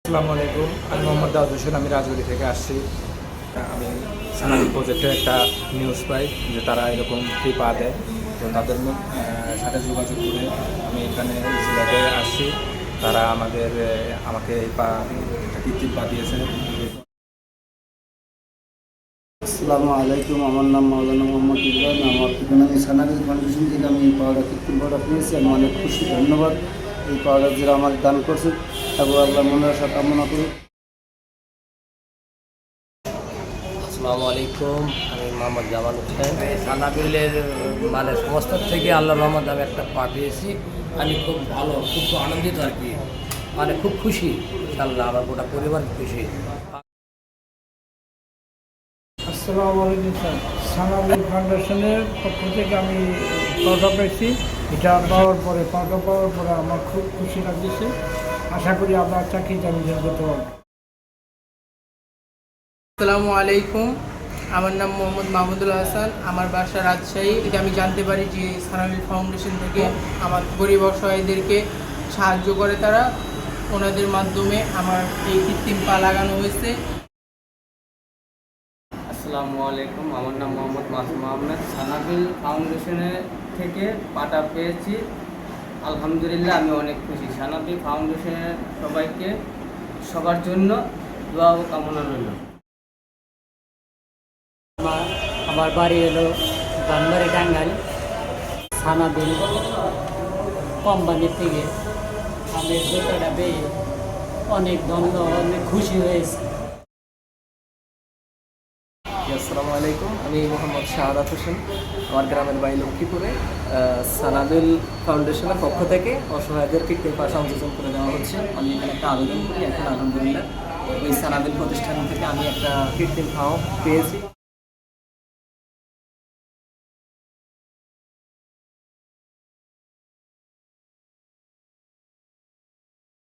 আসসালামু আলাইকুম, আমি মোহাম্মদ দাউদ হোসেন। আমি রাজবাড়ি থেকে আসছি। আমি সানাদি প্রজেক্টের একটা নিউজ পাই যে তারা এরকম ফ্রি পা দেয়। তো তাদের সাথে যোগাযোগ করে আমি এখানে জেলাতে আসছি। তারা আমাকে এই পা কৃত্রিম পা দিয়েছে। আসসালামু আলাইকুম, আমার নাম মাওলানা মোহাম্মদ ইব্রাহিম। আমার ঠিকানা আমি সানাবিল ফাউন্ডেশন থেকে আমি এই পাওয়াটা কৃত্রিম পাউডার পেয়েছি। আমি অনেক খুশি, ধন্যবাদ এই পাউডার যারা আমার দান করছে এবং আল্লাহ মনের আশা কামনা করি। আসসালামু আলাইকুম, আমি মোহাম্মদ জামাল হোসেন। সানাবিলের সংস্থার থেকে আল্লাহ রহমত আমি একটা পা পেয়েছি। আমি খুব ভালো, খুব আনন্দিত আর কি, খুব খুশি। ইনশাআল্লাহ আমার গোটা পরিবার খুশি। আসসালামু আলাইকুম স্যার। সানাবিল ফাউন্ডেশনের পক্ষ থেকে আমি পাউডার পেয়েছি। এটা পাউডার পাওয়ার পরে আমার খুব খুশি লাগছে। আশা করি আপনার চাকরিতে আমি জয়েন করতে পারবো। আসসালামু আলাইকুম, আমার নাম মোহাম্মদ মাহমুদুল হাসান। আমার বাসা রাজশাহী। এটা আমি জানতে পারি যে সানাবিল ফাউন্ডেশন থেকে আমার গরিব অসহায়দেরকে সাহায্য করে তারা। ওনাদের মাধ্যমে আমার এই কৃত্রিম পা লাগানো হয়েছে। আসসালামু আলাইকুম, আমার নাম মোহাম্মদ মাসুম আহমেদ। সানাবিল ফাউন্ডেশনের থেকে পাটা পেয়েছি, আলহামদুলিল্লাহ আমি অনেক খুশি। সানাবিল ফাউন্ডেশনের সবাইকে সবার জন্য দোয়া ও কামনা রইল। আমার বাড়ি হলো বানবাড়ি টাঙ্গাইল। সানাবিল কোম্পানির থেকে আমি জুতোটা পেয়ে অনেক অনেক খুশি হয়েছে। আসসালামু আলাইকুম, আমি মোহাম্মদ শাহাদাত হোসেন। আমার গ্রামের বাড়ি লক্ষ্মীপুরে। সানাবিল ফাউন্ডেশনের পক্ষ থেকে অসহায়দের কৃত্রিম পা সংযোজন করে দেওয়া হচ্ছে। আমি এখানে একটা আবেদন করি, এখন আলহামদুলিল্লাহ ওই সানাবিল প্রতিষ্ঠান থেকে আমি একটা কৃত্রিম পাও পেয়েছি।